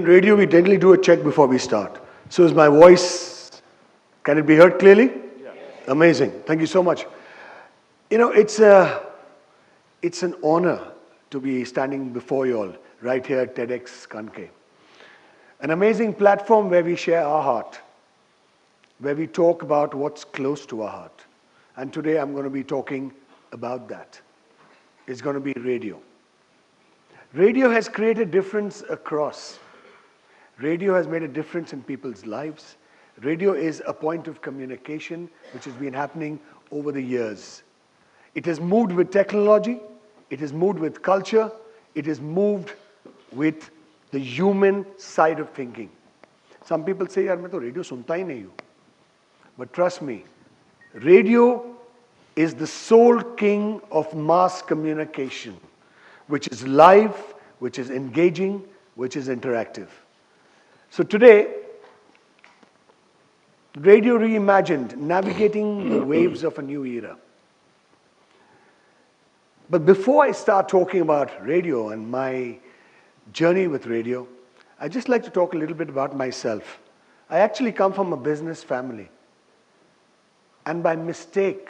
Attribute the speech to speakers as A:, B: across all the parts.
A: radio, we generally do a check before we start. So is my voice, can it be heard clearly? Yes. Amazing. Thank you so much. You know, it's an honor to be standing before you all right here at TEDxKanke. An amazing platform where we share our heart, where we talk about what's close to our heart. And today I'm going to be talking about that. It's going to be radio. Radio has created difference across. Radio has made a difference in people's lives. Radio is a point of communication which has been happening over the years. It has moved with technology, it has moved with culture, it has moved with the human side of thinking. Some people say, yaar, main to radio sunta hi nahi hu. But trust me, radio is the sole king of mass communication, which is live, which is engaging, which is interactive. So today, Radio Reimagined, navigating the waves of a new era. But before I start talking about radio and my journey with radio, I'd just like to talk a little bit about myself. I actually come from a business family. And by mistake,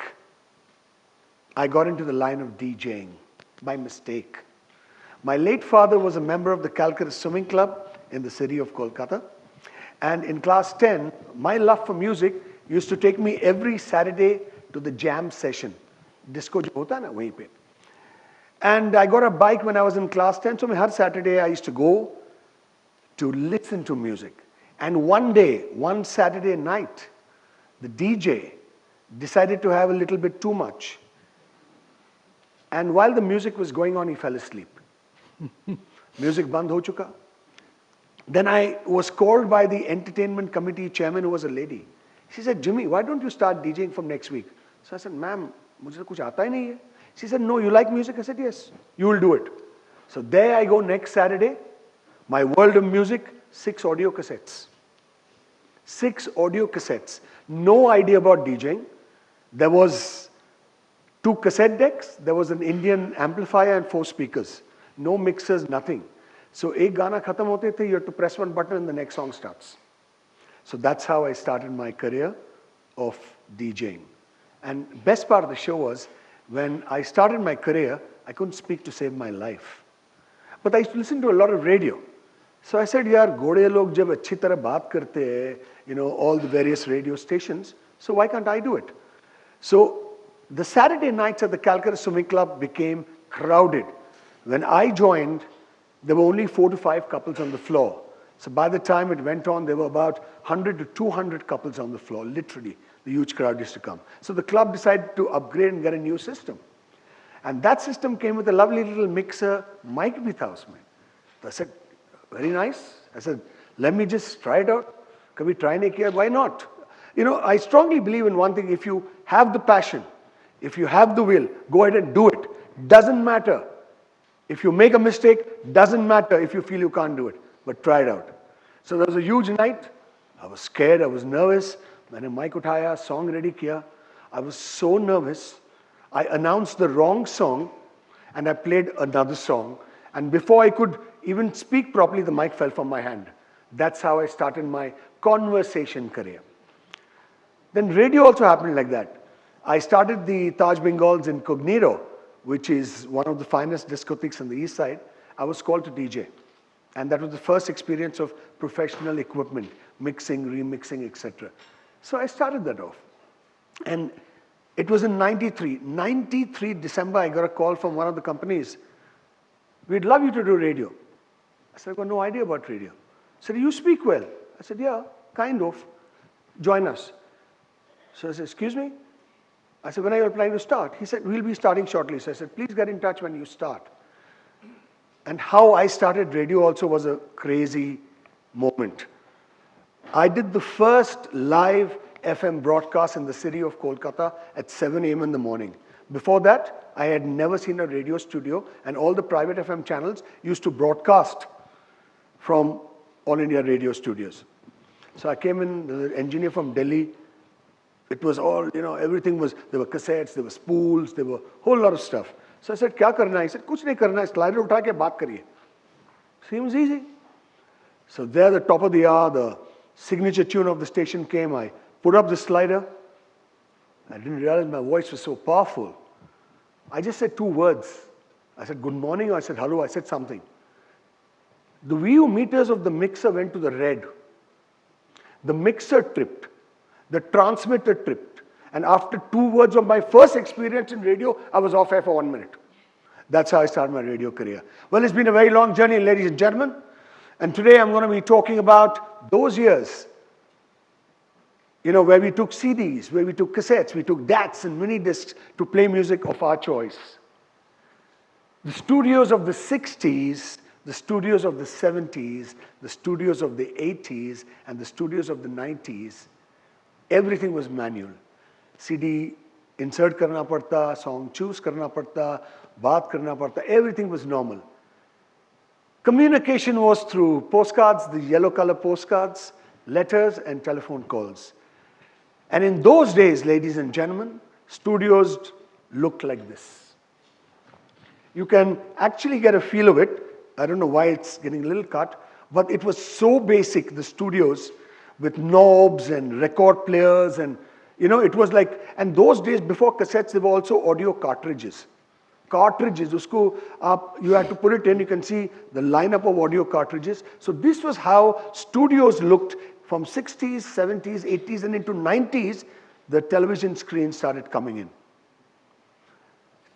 A: I got into the line of DJing. By mistake. My late father was a member of the Calcutta Swimming Club in the city of Kolkata. And in class 10, my love for music used to take me every Saturday to the jam session. Disco jo hota na, wahin pe. And I got a bike when I was in class 10, so every Saturday I used to go to listen to music. And one day, one Saturday night, the DJ decided to have a little bit too much. And while the music was going on, he fell asleep. Music band ho chuka. Then I was called by the entertainment committee chairman, who was a lady. She said, Jimmy, why don't you start DJing from next week? So I said, ma'am, mujhe kuch aata hi nahi hai. She said, no, you like music? I said, yes, you will do it. So there I go next Saturday. My world of music, 6 audio cassettes. 6 audio cassettes. No idea about DJing. There was 2 cassette decks. There was an Indian amplifier and 4 speakers. No mixers, nothing. So ek gana khatam hote the, you have to press one button and the next song starts. So that's how I started my career of DJing. And best part of the show was, when I started my career, I couldn't speak to save my life. But I used to listen to a lot of radio. So I said, yaar, gode log jab achhi tarah baat karte hai, you know, all the various radio stations, so why can't I do it? So the Saturday nights at the Calcutta Swimming Club became crowded. When I joined, there were only 4 to 5 couples on the floor. So by the time it went on, there were about 100 to 200 couples on the floor, literally. The huge crowd used to come. So the club decided to upgrade and get a new system. And that system came with a lovely little mixer, mic bhi tha usme. So I said, very nice. I said, let me just try it out. Kabhi try nahi kiya, why not? You know, I strongly believe in one thing: if you have the passion, if you have the will, go ahead and do it. Doesn't matter. If you make a mistake, doesn't matter if you feel you can't do it. But try it out. So there was a huge night. I was scared, I was nervous. मैंने mic उठाया, song ready किया. I was so nervous. I announced the wrong song and I played another song. And before I could even speak properly, the mic fell from my hand. That's how I started my conversation career. Then radio also happened like that. I started the Taj Bengals in Cognito, which is one of the finest discotheques on the east side. I was called to DJ. And that was the first experience of professional equipment, mixing, remixing, etc. So I started that off. And it was in 93. 93 December, I got a call from one of the companies. We'd love you to do radio. I said, I've got no idea about radio. He said, you speak well. I said, yeah, kind of. Join us. So I said, excuse me? I said, when are you planning to start? He said, we'll be starting shortly. So I said, please get in touch when you start. And how I started radio also was a crazy moment. I did the first live FM broadcast in the city of Kolkata at 7 a.m. in the morning. Before that, I had never seen a radio studio, and all the private FM channels used to broadcast from All India radio studios. So I came in, the engineer from Delhi. It was all, you know, everything was, there were cassettes, there were spools, there were a whole lot of stuff. So I said, kya karna hai? He said, kuch nahi karna hai, slider utha ke baat kariye. Seems easy. So there, the top of the hour, the signature tune of the station came. I put up the slider. I didn't realize my voice was so powerful. I just said 2 words. I said, good morning, or I said, hello, I said something. The VU meters of the mixer went to the red. The mixer tripped. The transmitter tripped. And after 2 words of my first experience in radio, I was off air for 1 minute. That's how I started my radio career. Well, it's been a very long journey, ladies and gentlemen. And today I'm going to be talking about those years, where we took CDs, where we took cassettes, we took DATs and mini discs to play music of our choice. The studios of the 60s, the studios of the 70s, the studios of the 80s, and the studios of the 90s, everything was manual. CD insert karna padta, song choose karna padta, baat karna padta, everything was normal. Communication was through postcards, the yellow color postcards, letters, and telephone calls. And in those days, ladies and gentlemen, studios looked like this. You can actually get a feel of it. I don't know why it's getting a little cut, but it was so basic, the studios, with knobs and record players, and it was like, and those days before cassettes, there were also audio cartridges. Cartridges, you had to put it in, you can see the lineup of audio cartridges. So this was how studios looked from 60s, 70s, 80s, and into 90s, the television screen started coming in.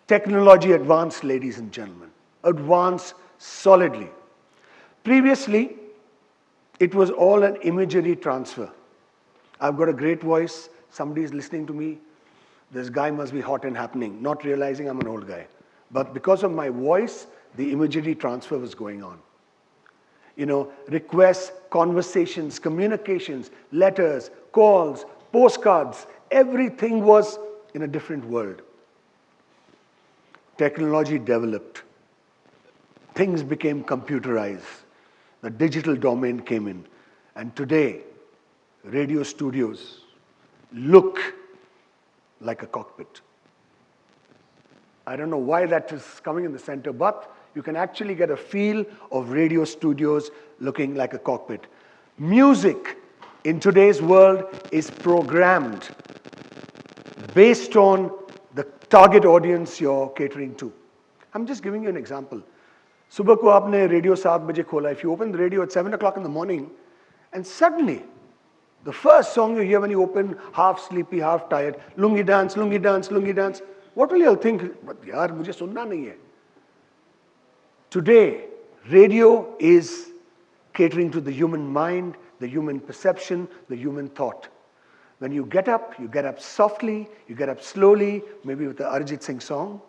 A: Technology advanced, ladies and gentlemen, advanced solidly. Previously, it was all an imagery transfer. I've got a great voice, somebody is listening to me, this guy must be hot and happening, not realizing I'm an old guy. But because of my voice, the imagery transfer was going on. Requests, conversations, communications, letters, calls, postcards, everything was in a different world. Technology developed. Things became computerized. The digital domain came in. And today, radio studios look like a cockpit. I don't know why that is coming in the center, but you can actually get a feel of radio studios looking like a cockpit. Music in today's world is programmed based on the target audience you're catering to. I'm just giving you an example. Subah ko aapne radio 7 baje khola. If you open the radio at 7 o'clock in the morning, and suddenly, the first song you hear when you open, half sleepy, half tired, lungi dance, lungi dance, lungi dance, what will you think? But yaar, mujhe sunna nahi hai. Today, radio is catering to the human mind, the human perception, the human thought. When you get up softly, you get up slowly, maybe with the Arijit Singh song.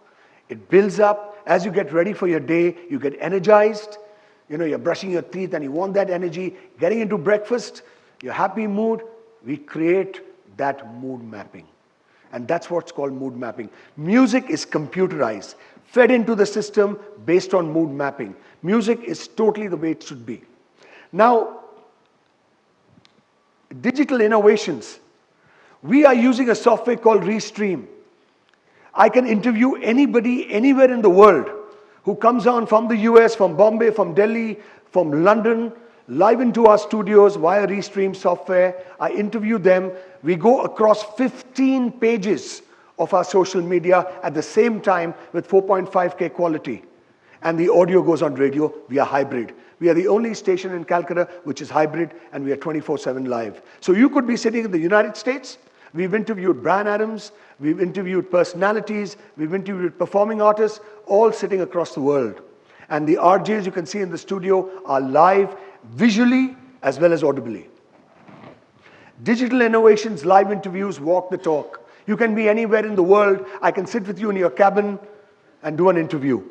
A: It builds up. As you get ready for your day, you get energized. You're brushing your teeth and you want that energy. Getting into breakfast, your happy mood, we create that mood mapping. And that's what's called mood mapping. Music is computerized, fed into the system based on mood mapping. Music is totally the way it should be. Now, digital innovations. We are using a software called Restream. I can interview anybody, anywhere in the world who comes on from the US, from Bombay, from Delhi, from London, live into our studios via Restream software. I interview them. We go across 15 pages of our social media at the same time with 4.5K quality. And the audio goes on radio. We are hybrid. We are the only station in Calcutta which is hybrid, and we are 24/7 live. So you could be sitting in the United States. We've interviewed Bryan Adams. We've interviewed personalities. We've interviewed performing artists, all sitting across the world. And the RJs you can see in the studio are live, visually as well as audibly. Digital innovations, live interviews, walk the talk. You can be anywhere in the world. I can sit with you in your cabin and do an interview.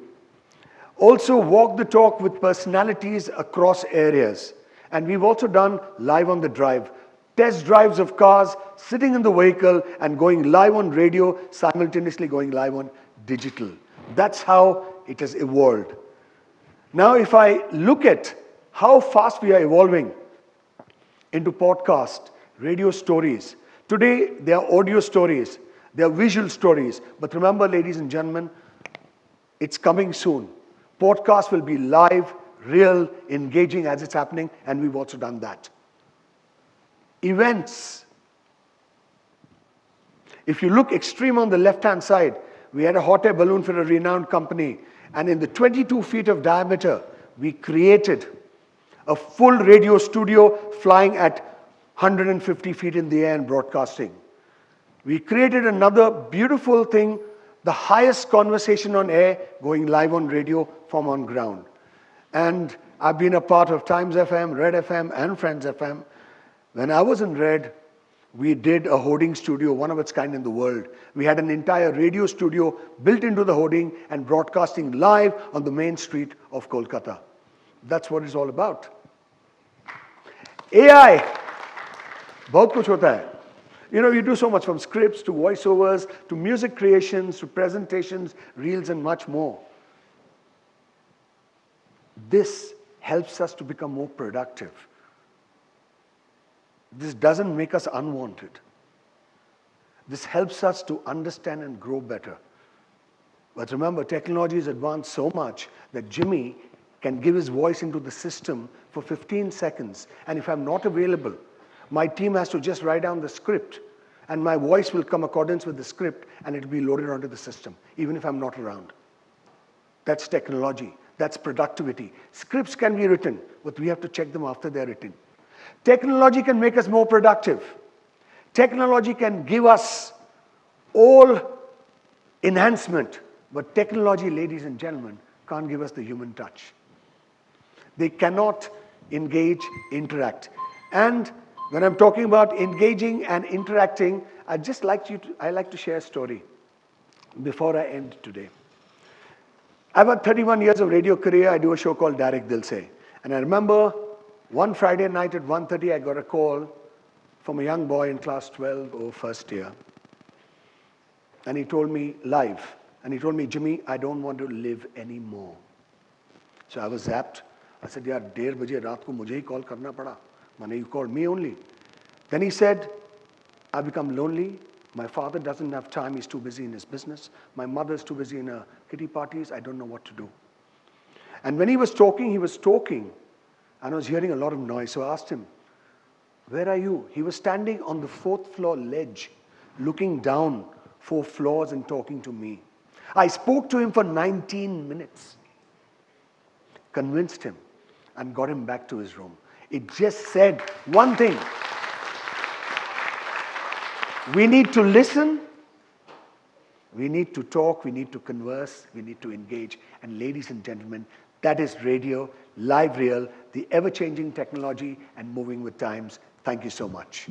A: Also walk the talk with personalities across areas. And we've also done live on the drive. Test drives of cars, sitting in the vehicle and going live on radio, simultaneously going live on digital. That's how it has evolved. Now if I look at how fast we are evolving into podcast, radio stories. Today, they are audio stories, they are visual stories. But remember, ladies and gentlemen, it's coming soon. Podcast will be live, real, engaging as it's happening, and we've also done that. Events. If you look extreme on the left-hand side, we had a hot air balloon for a renowned company, and in the 22 feet of diameter, we created a full radio studio flying at 150 feet in the air and broadcasting. We created another beautiful thing, the highest conversation on air going live on radio from on ground. And I've been a part of Times FM, Red FM, and Friends FM. When I was in Red, we did a hoarding studio, one of its kind in the world. We had an entire radio studio built into the hoarding and broadcasting live on the main street of Kolkata. That's what it's all about. AI. बहुत कुछ होता है. You know, you do so much, from scripts to voiceovers to music creations to presentations, reels, and much more. This helps us to become more productive. This doesn't make us unwanted. This helps us to understand and grow better. But remember, technology has advanced so much that Jimmy can give his voice into the system for 15 seconds. And if I'm not available, my team has to just write down the script, and my voice will come accordance with the script, and it will be loaded onto the system, even if I'm not around. That's technology. That's productivity. Scripts can be written, but we have to check them after they're written. Technology can make us more productive. Technology can give us all enhancement, but technology, ladies and gentlemen, can't give us the human touch. They cannot engage, interact. And when I'm talking about engaging and interacting, I like to share a story before I end today. I've had 31 years of radio career. I do a show called Direct Dil Se. And I remember one Friday night at 1:30, I got a call from a young boy in class 12 or first year. And he told me live. And he told me, Jimmy, I don't want to live anymore. So I was zapped. I said, yaar, 1:30 baje raat ko mujhe hi call karna pada. Mane, you called me only. Then he said, I've become lonely. My father doesn't have time. He's too busy in his business. My mother's too busy in her kitty parties. I don't know what to do. And when he was talking, and I was hearing a lot of noise. So I asked him, where are you? He was standing on the 4th floor ledge, looking down 4 floors and talking to me. I spoke to him for 19 minutes, convinced him, and got him back to his room. It just said one thing. We need to listen, we need to talk, we need to converse, we need to engage. And ladies and gentlemen, that is radio, live real, the ever-changing technology and moving with times. Thank you so much.